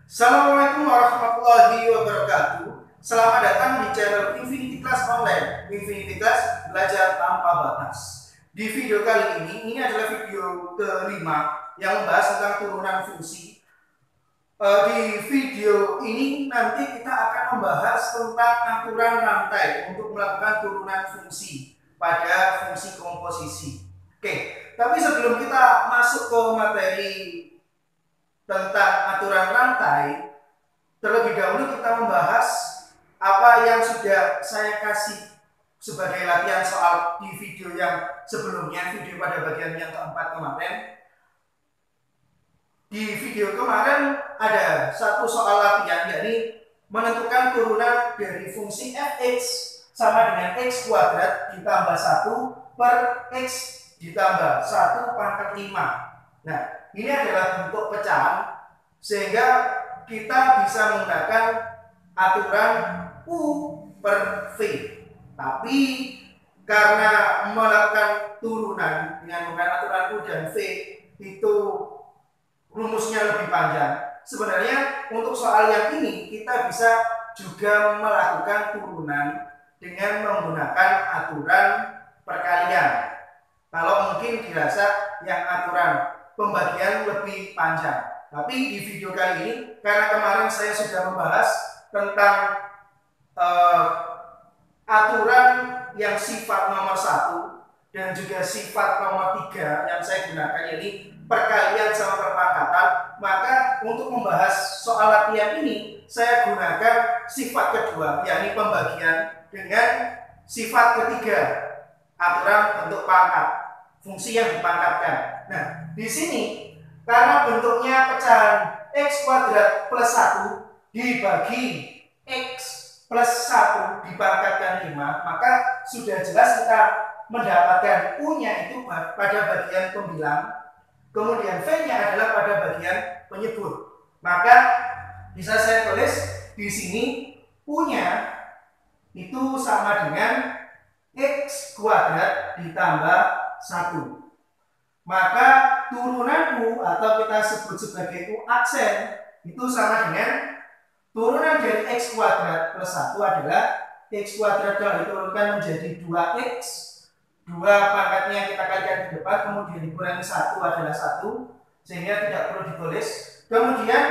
Assalamualaikum warahmatullahi wabarakatuh. Selamat datang di channel Infinity Class Online. Infinity Class, belajar tanpa batas. Di video kali ini adalah video kelima yang membahas tentang turunan fungsi. Di video ini nanti kita akan membahas tentang aturan rantai untuk melakukan turunan fungsi pada fungsi komposisi. Oke, tapi sebelum kita masuk ke materi tentang aturan rantai, terlebih dahulu kita membahas apa yang sudah saya kasih sebagai latihan soal di video yang sebelumnya, video pada bagian yang keempat kemarin. Di video kemarin ada satu soal latihan, yakni menentukan turunan dari fungsi fx sama dengan x kuadrat ditambah 1 per x ditambah 1 pangkat 5. Nah, ini adalah bentuk pecahan sehingga kita bisa menggunakan aturan U per V. Tapi karena melakukan turunan dengan menggunakan aturan U dan V itu rumusnya lebih panjang. Sebenarnya untuk soal yang ini kita bisa juga melakukan turunan dengan menggunakan aturan perkalian. Kalau mungkin dirasa yang aturan pembagian lebih panjang. Tapi di video kali ini, karena kemarin saya sudah membahas tentang aturan yang sifat nomor 1 dan juga sifat nomor 3 yang saya gunakan, yaitu perkalian sama perpangkatan, maka untuk membahas soal latihan ini saya gunakan sifat kedua, yakni pembagian, dengan sifat ketiga, aturan bentuk pangkat, fungsi yang dipangkatkan. Nah, di sini karena bentuknya pecahan x kuadrat plus 1 dibagi x plus 1 dipangkatkan 5, maka sudah jelas kita mendapatkan U-nya itu pada bagian pembilang, kemudian V-nya adalah pada bagian penyebut. Maka bisa saya tulis di sini U-nya itu sama dengan x kuadrat ditambah 1. Maka turunan U atau kita sebut sebagai U aksen itu sama dengan turunan dari x kuadrat plus 1 adalah x kuadrat kalau diturunkan menjadi 2x, 2 pangkatnya kita kalikan di depan, kemudian dikurangi 1 adalah 1, sehingga tidak perlu ditulis. Kemudian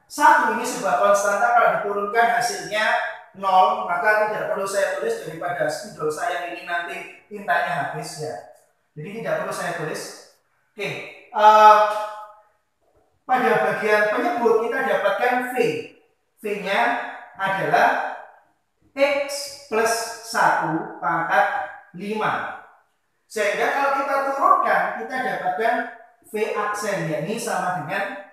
1 ini sebuah konstanta, kalau diturunkan hasilnya 0, maka tidak perlu saya tulis daripada spidol saya ini nanti tintanya habis ya. Jadi tidak perlu saya tulis. Oke, pada bagian penyebut kita dapatkan V. V-nya adalah x plus 1 pangkat 5. Sehingga kalau kita turunkan, kita dapatkan V aksen, yakni sama dengan,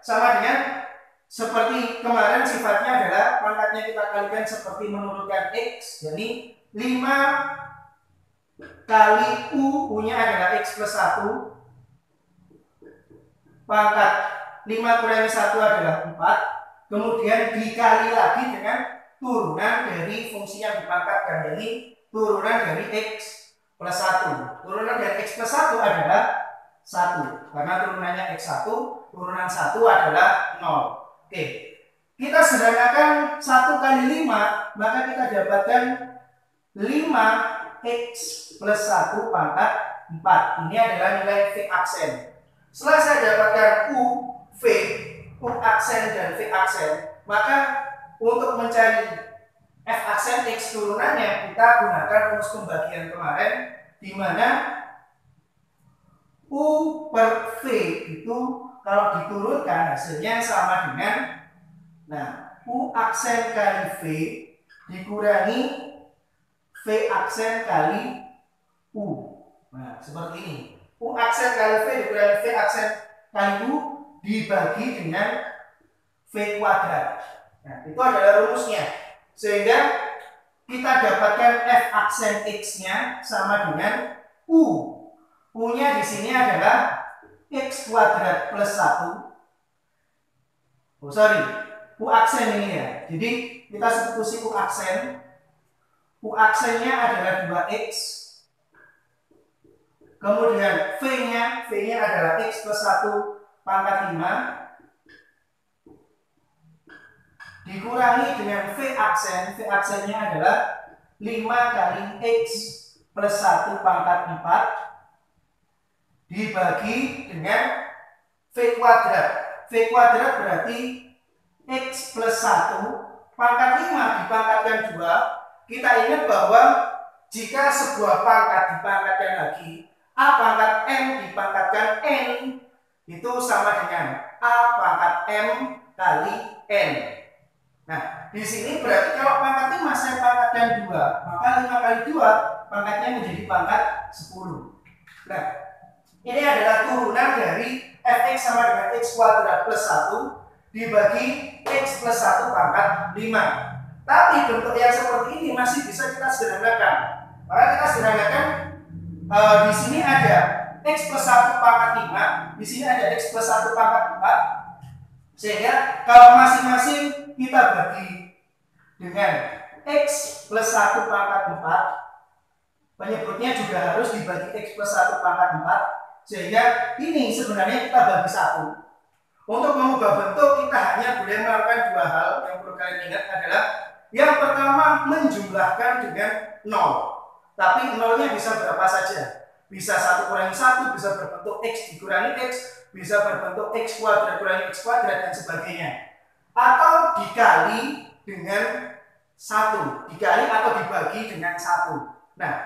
sama dengan seperti kemarin sifatnya adalah pangkatnya kita kalikan seperti menurunkan x, yakni 5 kali U, U-nya adalah x plus 1, pangkat 5 kurangi 1 adalah 4, kemudian dikali lagi dengan turunan dari fungsi yang dipangkatkan, yakni turunan dari x plus 1. Turunan dari x plus 1 adalah 1, karena turunannya x1, turunan 1 adalah 0. Oke, kita sederhanakan 1 kali 5, maka kita dapatkan 5x plus 1 pangkat 4. Ini adalah nilai V aksen. Setelah saya dapatkan U, V, U aksen dan V aksen, maka untuk mencari F aksen X turunannya kita gunakan rumus pembagian kemarin, di mana U per V itu kalau diturunkan hasilnya sama dengan, U aksen kali V dikurangi V aksen kali U. Nah, seperti ini. U aksen kali V dikurangi V aksen kali U dibagi dengan V kuadrat. Nah, itu adalah rumusnya. Sehingga kita dapatkan F aksen X-nya sama dengan U. U-nya di sini adalah X kuadrat plus 1. U aksen ini ya. Jadi kita substitusi U aksen. U aksennya adalah 2x, kemudian V-nya adalah x plus 1 pangkat 5, dikurangi dengan V aksen. V aksennya adalah 5 kali X plus 1 pangkat 4 dibagi dengan V kuadrat. V kuadrat berarti X plus 1 pangkat 5 dipangkatkan 2. Kita ingat bahwa jika sebuah pangkat dipangkatkan lagi, A pangkat M dipangkatkan N, itu sama dengan A pangkat M kali N. Nah, di sini berarti kalau pangkat 5 saya pangkatkan 2, maka 5 kali 2 pangkatnya menjadi pangkat 10. Nah, ini adalah turunan dari Fx sama dengan X kuadrat plus 1 dibagi X plus 1 pangkat 5. Tapi bentuk yang seperti ini masih bisa kita sederhanakan. Maka kita sederhanakan, di sini ada X plus 1 pangkat 5, di sini ada X plus 1 pangkat 4. Sehingga kalau masing-masing kita bagi dengan X plus 1 pangkat 4, penyebutnya juga harus dibagi X plus 1 pangkat 4. Sehingga ini sebenarnya kita bagi 1. Untuk mengubah bentuk kita hanya boleh melakukan 2 hal. Yang perlu kalian ingat adalah yang pertama menjumlahkan dengan 0. Tapi 0-nya bisa berapa saja. Bisa 1 kurangi 1, bisa berbentuk X dikurangi X, bisa berbentuk X kuadrat kurangi X kuadrat dan sebagainya. Atau dikali dengan 1, dikali atau dibagi dengan 1. Nah,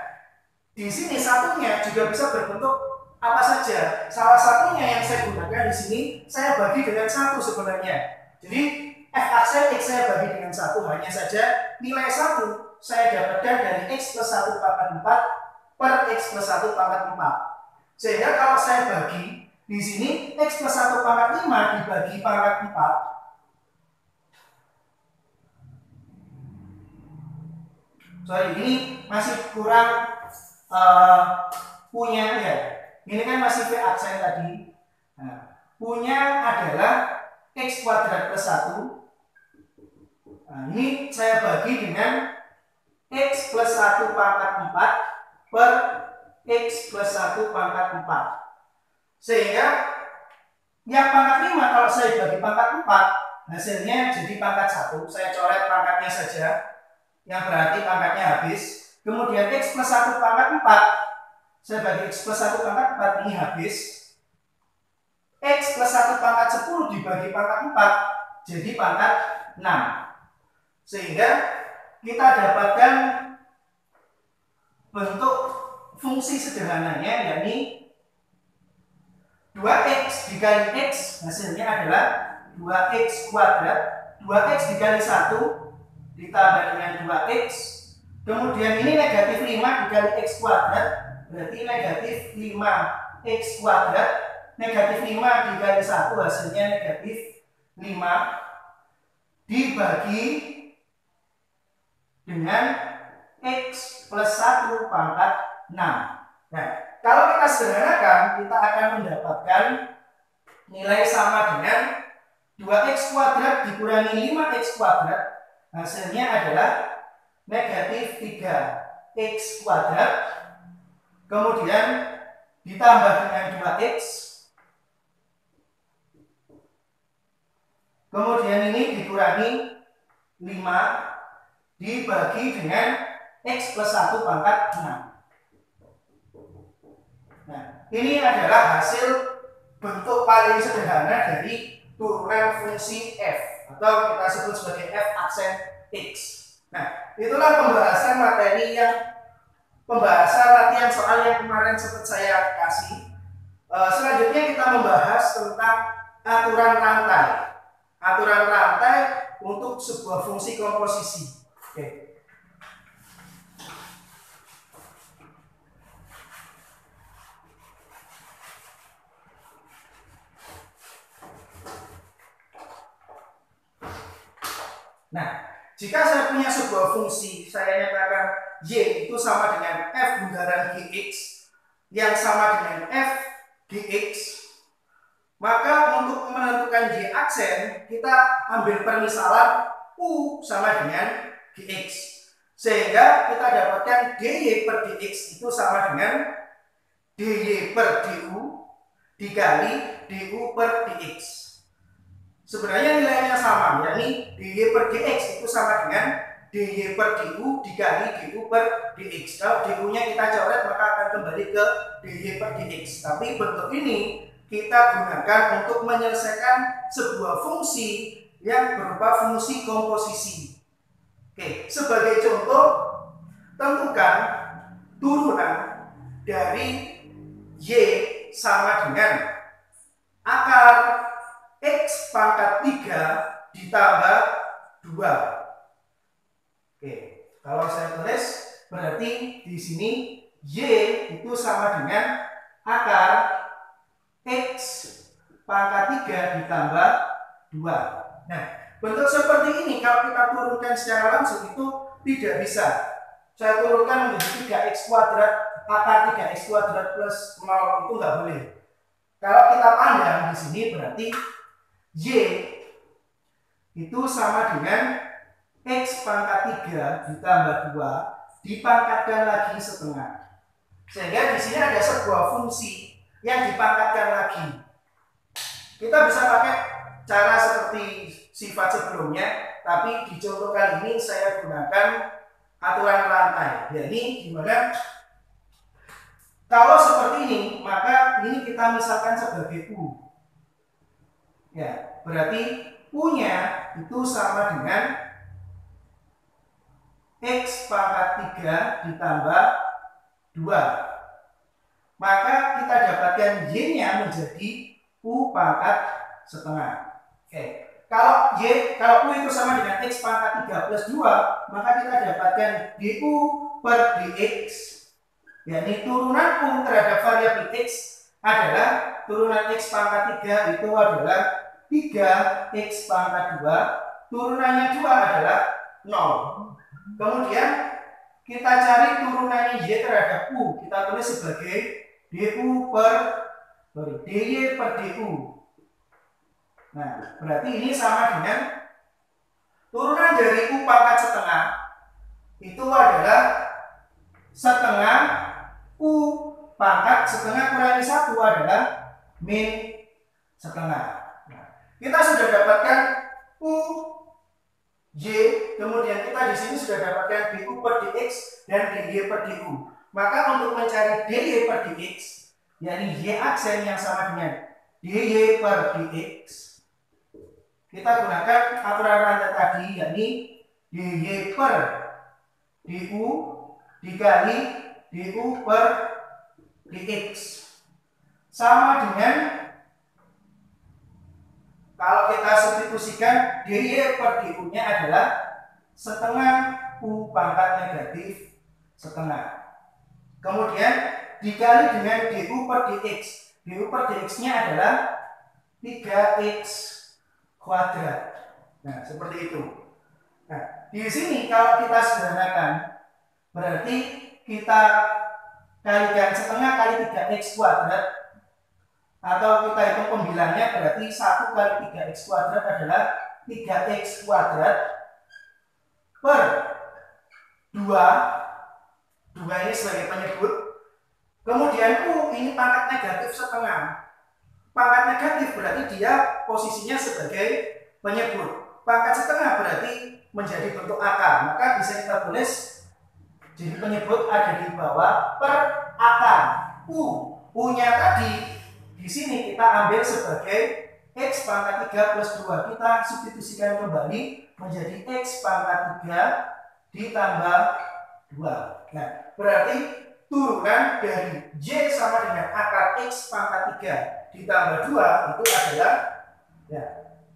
di sini satunya juga bisa berbentuk apa saja. Salah satunya yang saya gunakan di sini, saya bagi dengan 1 sebenarnya. Jadi F aksen X saya bagi dengan 1, hanya saja nilai 1 saya dapatkan dari X plus 1 pangkat 4 per X plus 1 pangkat 4. Sehingga kalau saya bagi di sini X plus 1 pangkat 5 dibagi pangkat 4. Sorry, ini masih kurang punya ya. Ini kan masih V aksen tadi. Nah, punya adalah X kuadrat plus 1. Nah, ini saya bagi dengan X plus 1 pangkat 4 per X plus 1 pangkat 4. Sehingga yang pangkat 5 kalau saya bagi pangkat 4, hasilnya jadi pangkat 1. Saya coret pangkatnya saja, yang berarti pangkatnya habis. Kemudian X plus 1 pangkat 4, saya bagi X plus 1 pangkat 4, ini habis. X plus 1 pangkat 10 dibagi pangkat 4, jadi pangkat 6. Sehingga kita dapatkan bentuk fungsi sederhananya, yakni 2x dikali x, hasilnya adalah 2x kuadrat. 2x dikali 1 ditambah dengan 2x, kemudian ini negatif 5 dikali x kuadrat, berarti negatif 5x kuadrat. Negatif 5 dikali 1 hasilnya negatif 5 dibagi dengan X plus 1 pangkat 6. Nah, kalau kita sederhanakan, kita akan mendapatkan nilai sama dengan 2x kuadrat dikurangi 5x kuadrat, hasilnya adalah negatif 3x kuadrat, kemudian ditambah dengan 2x, kemudian ini dikurangi 5 dibagi dengan X plus 1 pangkat 6. Nah, ini adalah hasil bentuk paling sederhana dari turunan fungsi f, atau kita sebut sebagai f aksen x. Nah, itulah pembahasan materi pembahasan latihan soal yang kemarin sempat saya kasih. Selanjutnya kita membahas tentang aturan rantai. Aturan rantai untuk sebuah fungsi komposisi. Oke. Nah, jika saya punya sebuah fungsi, saya nyatakan Y itu sama dengan F bundaran Gx yang sama dengan F Gx, maka untuk menentukan Y aksen, kita ambil permisalan U sama dengan Gx. Sehingga kita dapatkan dy per dx itu sama dengan dy per du dikali du per dx. Sebenarnya nilainya sama, sama, yakni dy per dx itu sama dengan dy per du dikali du per dx. Kalau du-nya kita coret maka akan kembali ke dy per dx. Tapi bentuk ini kita gunakan untuk menyelesaikan sebuah fungsi yang berupa fungsi komposisi. Oke, sebagai contoh, tentukan turunan dari y sama dengan akar x pangkat 3 ditambah 2. Oke, kalau saya tulis berarti di sini y itu sama dengan akar x pangkat 3 ditambah 2. Nah, bentuk seperti ini kalau kita turunkan secara langsung itu tidak bisa. Saya turunkan menjadi 3x kuadrat, akar 3x kuadrat plus 0 itu nggak boleh. Kalau kita pandang di sini berarti y itu sama dengan x pangkat 3 ditambah 2 dipangkatkan lagi setengah. Sehingga di sini ada sebuah fungsi yang dipangkatkan lagi. Kita bisa pakai cara seperti sifat sebelumnya, tapi di contoh kali ini saya gunakan aturan rantai. Jadi gimana? Kalau seperti ini, maka ini kita misalkan sebagai U. Ya, berarti U-nya itu sama dengan X pangkat 3 ditambah 2. Maka kita dapatkan Y-nya menjadi U pangkat setengah. Oke. Kalau U itu sama dengan X pangkat 3 plus 2, maka kita dapatkan DU per DX. Yakni turunan U terhadap variabel X adalah turunan X pangkat 3 itu adalah 3X pangkat 2, turunannya 2 adalah 0. Kemudian kita cari turunannya Y terhadap U, kita tulis sebagai DY per DU. Nah, berarti ini sama dengan turunan dari U pangkat setengah itu adalah setengah U pangkat setengah kurangi 1 adalah min setengah. Nah, kita sudah dapatkan U Y, kemudian kita di sini sudah dapatkan DU per DX dan DY per DU. Maka untuk mencari DY per DX, yakni Y aksen yang sama dengan DY per DX, kita gunakan aturan rantai tadi, yakni DY per DU dikali DU per DX sama dengan, kalau kita substitusikan DY per DU nya adalah setengah U pangkat negatif setengah. Kemudian dikali dengan DU per DX. DU per DX nya adalah 3X kuadrat. Nah, seperti itu. Nah, di sini kalau kita sederhanakan berarti kita kalikan setengah kali 3X kuadrat, atau kita hitung pembilangnya berarti 1 kali 3X kuadrat adalah 3X kuadrat per 2 ini sebagai penyebut. Kemudian U ini pangkat negatif setengah. Pangkat negatif berarti dia posisinya sebagai penyebut. Pangkat setengah berarti menjadi bentuk akar. Maka bisa kita tulis jadi penyebut ada di bawah per akar. U-nya tadi di sini kita ambil sebagai X pangkat 3 plus 2. Kita substitusikan kembali menjadi X pangkat 3 ditambah 2. Nah, berarti turunan dari Y sama dengan akar X pangkat 3 ditambah 2 itu adalah ya,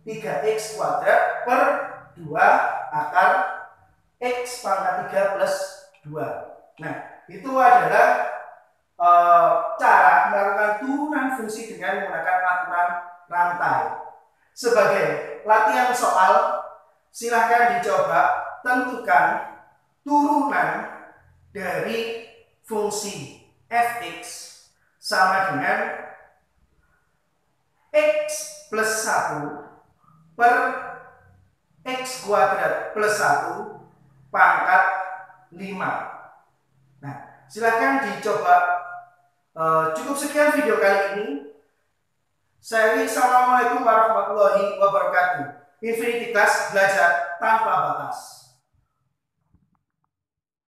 3X kuadrat per 2 akar X pangkat 3 plus 2. Nah, itu adalah cara melakukan turunan fungsi dengan menggunakan aturan rantai. Sebagai latihan soal, silahkan dicoba tentukan turunan dari fungsi fx sama dengan x plus 1 per x kuadrat plus 1 pangkat 5. Nah, silahkan dicoba. Cukup sekian video kali ini. Assalamualaikum warahmatullahi wabarakatuh. Infinitas belajar tanpa batas.